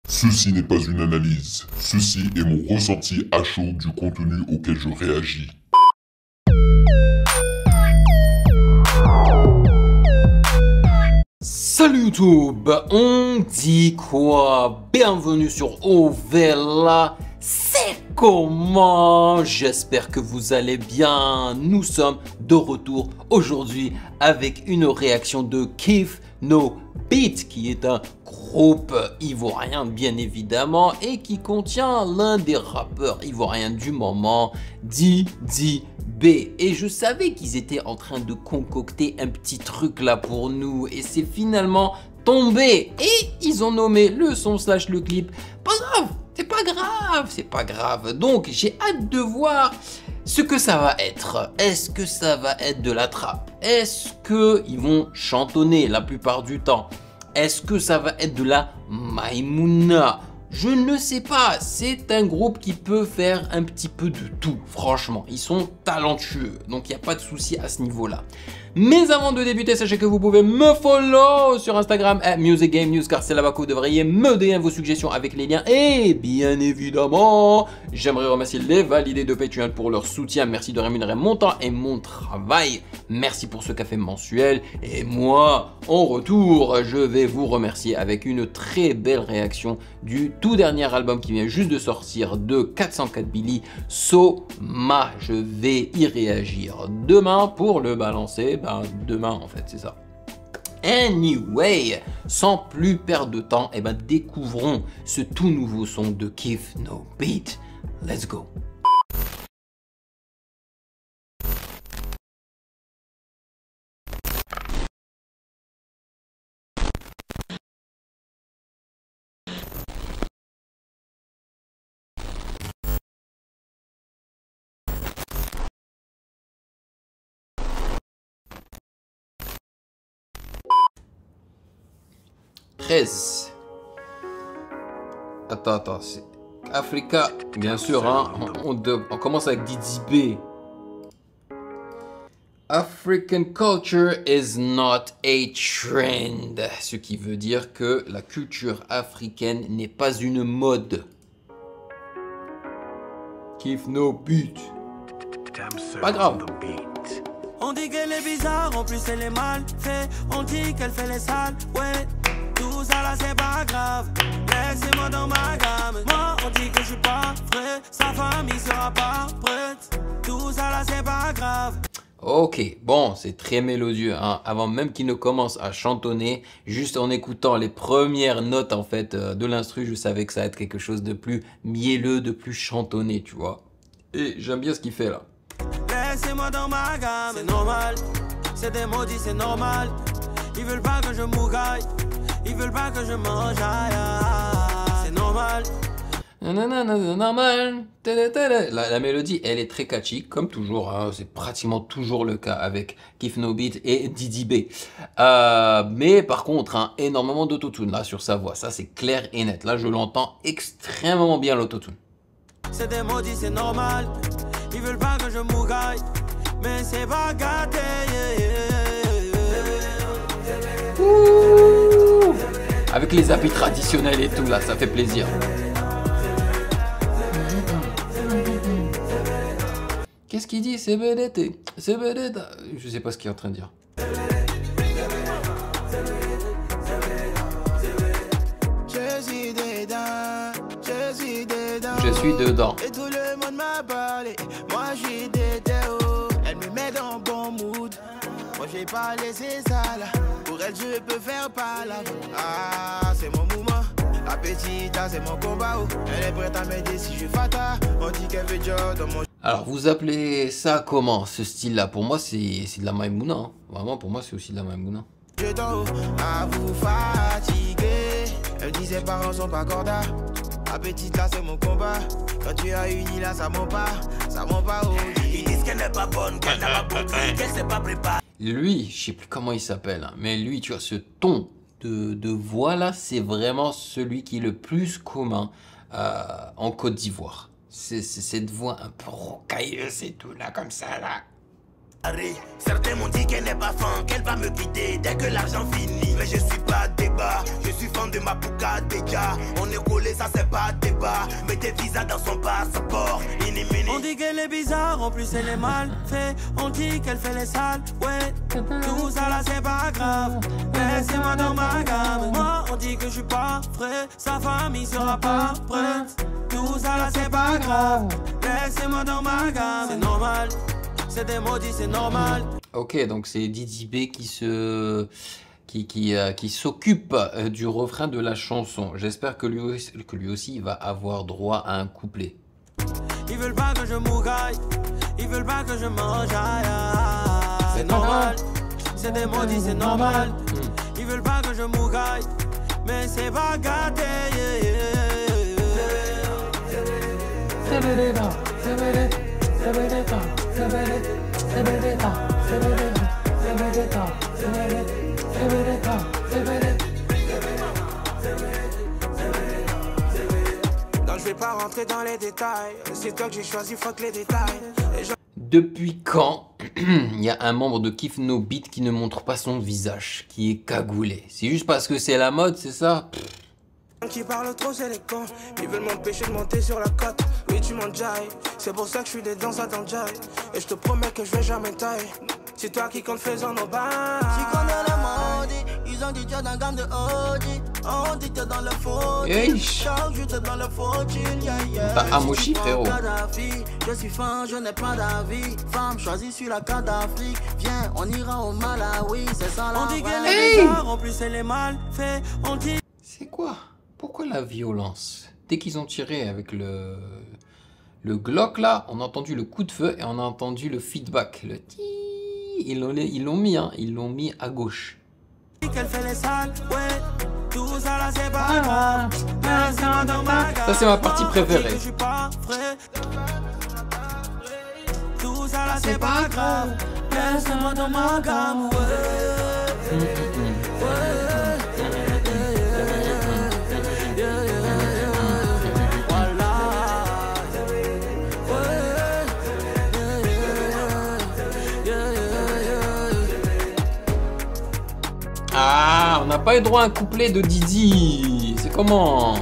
Ceci n'est pas une analyse, ceci est mon ressenti à chaud du contenu auquel je réagis. Salut YouTube, on dit quoi? Bienvenue sur Ovella, c'est comment? J'espère que vous allez bien. Nous sommes de retour aujourd'hui avec une réaction de Keef No Beat, qui est un groupe ivoirien bien évidemment et qui contient l'un des rappeurs ivoiriens du moment, Didi B. Et je savais qu'ils étaient en train de concocter un petit truc là pour nous et c'est finalement tombé et ils ont nommé le son slash le clip. Pas grave, c'est pas grave, c'est pas grave. Donc j'ai hâte de voir ce que ça va être. Est-ce que ça va être de la trappe? Est-ce qu'ils vont chantonner la plupart du temps? Est-ce que ça va être de la Maïmouna? Je ne sais pas, c'est un groupe qui peut faire un petit peu de tout, franchement. Ils sont talentueux, donc il n'y a pas de souci à ce niveau-là. Mais avant de débuter, sachez que vous pouvez me follow sur Instagram @musicgamenews, car c'est là-bas que vous devriez me donner vos suggestions avec les liens. Et bien évidemment, j'aimerais remercier les validés de Patreon pour leur soutien. Merci de rémunérer mon temps et mon travail. Merci pour ce café mensuel. Et moi, en retour, je vais vous remercier avec une très belle réaction du tout dernier album qui vient juste de sortir de 404 Billy, Soma. Je vais y réagir demain pour le balancer. Demain en fait, c'est ça. Anyway, sans plus perdre de temps, découvrons ce tout nouveau son de Keef No Beat. Let's go. Attends, c'est Africa, bien sûr, hein, on commence avec Didi B. African culture is not a trend, ce qui veut dire que la culture africaine n'est pas une mode. Keef No Beat. Pas grave. On dit qu'elle est bizarre, en plus elle est mal fait. On dit qu'elle fait les sales, ouais. Tout ça là c'est pas grave. Laissez-moi dans ma gamme. Moi on dit que je suis pas prêt. Sa famille sera pas prête. Tout ça là c'est pas grave. Ok, bon, c'est très mélodieux, hein. Avant même qu'il ne commence à chantonner, juste en écoutant les premières notes en fait de l'instru, je savais que ça allait être quelque chose de plus mielleux, de plus chantonné, tu vois. Et j'aime bien ce qu'il fait là. Laissez-moi dans ma gamme, c'est normal. C'est des maudits, c'est normal. Ils veulent pas que je mougaille. Ils veulent pas que je mange. C'est normal. Normal. La mélodie, elle est très catchy, comme toujours, hein. C'est pratiquement toujours le cas avec Keef No Beat et Didi B. Mais par contre, hein, énormément d'autotune là sur sa voix. Ça, c'est clair et net. Là, je l'entends extrêmement bien l'autotune. C'est des maudits, c'est normal. Ils veulent pas que je mougaille. Mais c'est pas gâté. Ouh. Avec les habits traditionnels et tout là, ça fait plaisir. Qu'est-ce qu'il dit? C'est BDT, c'est BDT. Je sais pas ce qu'il est en train de dire. Je suis dedans. Et tout le monde m'a parlé. Moi je suis déterre. Elle me met dans bon mood. Moi je vais pas laisser ça là. Pour elle je peux faire pas la. Ah c'est mon mouvement. La petite là c'est mon combat. Elle est prête à m'aider si je fata. On dit qu'elle veut job dans mon. Alors vous appelez ça comment, ce style là? Pour moi c'est de la Maïmouna, hein. Vraiment pour moi c'est aussi de la Maïmouna. Je t'en à vous fatiguer. Elle dit ses parents sont pas corda. La petite là c'est mon combat. Quand tu as une là ça ment pas. Ça ment pas oh. Ils disent qu'elle n'est pas bonne, qu'elle n'a pas compris, qu'elle s'est pas préparée. Lui, je sais plus comment il s'appelle, hein, mais lui tu vois ce ton de voix là, c'est vraiment celui qui est le plus commun en Côte d'Ivoire. C'est cette voix un peu rocailleuse et tout là comme ça là. Certains m'ont dit qu'elle n'est pas fan, qu'elle va me quitter dès que l'argent finit. Mais je suis pas débat, je suis fan de ma pouca déjà. On est collé, ça c'est pas débat. Mettez visa dans son passeport, inimini. On dit qu'elle est bizarre, en plus elle est mal fait. On dit qu'elle fait les sales, ouais. Tout ça là c'est pas grave. Laissez-moi dans ma gamme. Moi on dit que je suis pas frais, sa famille sera pas prête. Tout ça là c'est pas grave. Laissez-moi dans ma gamme. C'est normal. C'est des maudits, c'est normal. Ok, donc c'est Didi B qui s'occupe du refrain de la chanson. J'espère que lui aussi va avoir droit à un couplet. Ils veulent pas que je mougaille, ils veulent pas que je mange. C'est normal, c'est des maudits, c'est normal. Ils veulent pas que je mougaille, mais c'est pas gâté. Non, je vais pas rentrer dans les détails. C'est toi que j'ai choisi, fuck les détails. Depuis quand il y a un membre de Kif No Beat qui ne montre pas son visage, qui est cagoulé? C'est juste parce que c'est la mode, c'est ça? Qui parlent trop, c'est les cons. Ils veulent m'empêcher de monter sur la côte. Oui, tu m'en jailles. C'est pour ça que je suis dedans, ça t'enjaille. Et je te promets que je vais jamais tailler. C'est toi qui compte faisant nos bains. Tu connais les maudits. Ils ont dit Dieu dans gamme de Audi. On dit t'es dans le faux. Chaque jour t'es dans le faux. Bah, Amoshi, frérot. Je suis fan, je n'ai pas d'avis. Femme choisie sur la carte d'Afrique. Viens, on ira au Malawi. C'est ça la On dit qu'elle est bizarre, en plus elle est mal fait. On dit. C'est quoi? Pourquoi la violence? Dès qu'ils ont tiré avec le Glock là, on a entendu le coup de feu et on a entendu le feedback. Le ti. Ils l'ont mis, hein. Ils l'ont mis à gauche. Qu'elle fait les sales, ouais. Tout ça là c'est pas grave. Ça c'est ma partie préférée. Je suis pas frais. Tout ça là c'est pas grave. Laisse-moi dans ma gamme, ouais. Ah, on n'a pas eu droit à un couplet de Didi. C'est comment?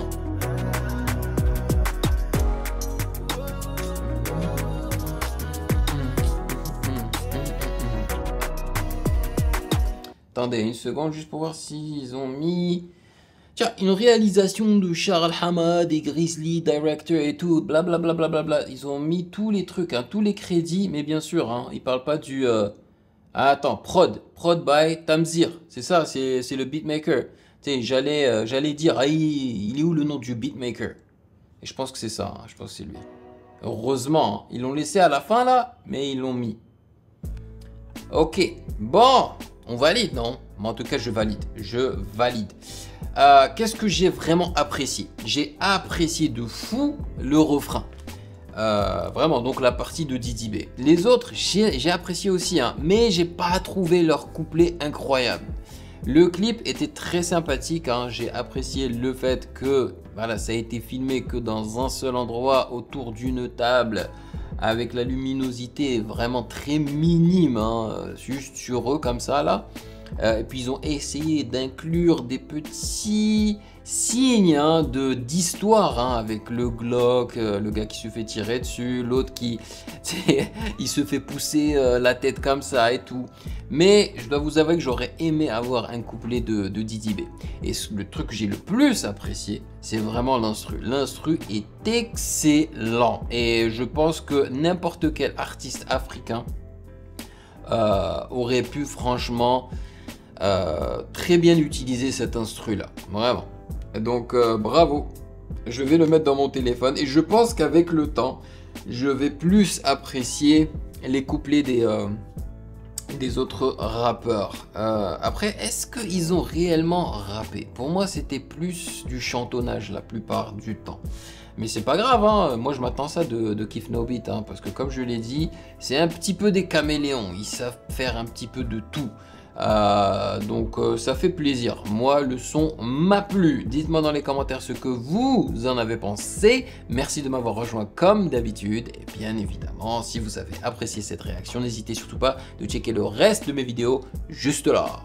Attendez une seconde juste pour voir s'ils ont mis... Tiens, une réalisation de Charles Hamad et Grizzly, director et tout, blablabla. Bla bla bla. Ils ont mis tous les trucs, hein, tous les crédits, mais bien sûr, hein, ils parlent pas du... Ah, attends, prod by Tamzir, c'est ça, c'est le beatmaker. Tu sais, j'allais dire, ah, il est où le nom du beatmaker? Et je pense que c'est ça, hein, je pense que c'est lui. Heureusement, hein, ils l'ont laissé à la fin là, mais ils l'ont mis. Ok, bon, on valide, non? Mais en tout cas, je valide. Qu'est-ce que j'ai vraiment apprécié? J'ai apprécié de fou le refrain. Vraiment, donc la partie de Didi B. Les autres, j'ai apprécié aussi, hein, mais j'ai pas trouvé leur couplet incroyable. Le clip était très sympathique, hein, j'ai apprécié le fait que voilà, ça a été filmé que dans un seul endroit, autour d'une table, avec la luminosité vraiment très minime, hein, juste sur eux comme ça là. Et puis ils ont essayé d'inclure des petits signes, hein, d'histoire, hein, avec le Glock, le gars qui se fait tirer dessus, l'autre qui il se fait pousser la tête comme ça et tout. Mais je dois vous avouer que j'aurais aimé avoir un couplet de Didi B. Et le truc que j'ai le plus apprécié, c'est vraiment l'instru. L'instru est excellent et je pense que n'importe quel artiste africain aurait pu franchement très bien utiliser cet instru là, vraiment. Donc bravo, je vais le mettre dans mon téléphone et je pense qu'avec le temps je vais plus apprécier les couplets des autres rappeurs. Après, est-ce qu'ils ont réellement rappé? Pour moi c'était plus du chantonnage la plupart du temps, mais c'est pas grave, hein. Moi je m'attends ça de Kif No Beat, hein, parce que comme je l'ai dit, c'est un petit peu des caméléons, ils savent faire un petit peu de tout. Donc ça fait plaisir. Moi, le son m'a plu. Dites-moi dans les commentaires ce que vous en avez pensé. Merci de m'avoir rejoint comme d'habitude. Et bien évidemment, si vous avez apprécié cette réaction, n'hésitez surtout pas de checker le reste de mes vidéos juste là.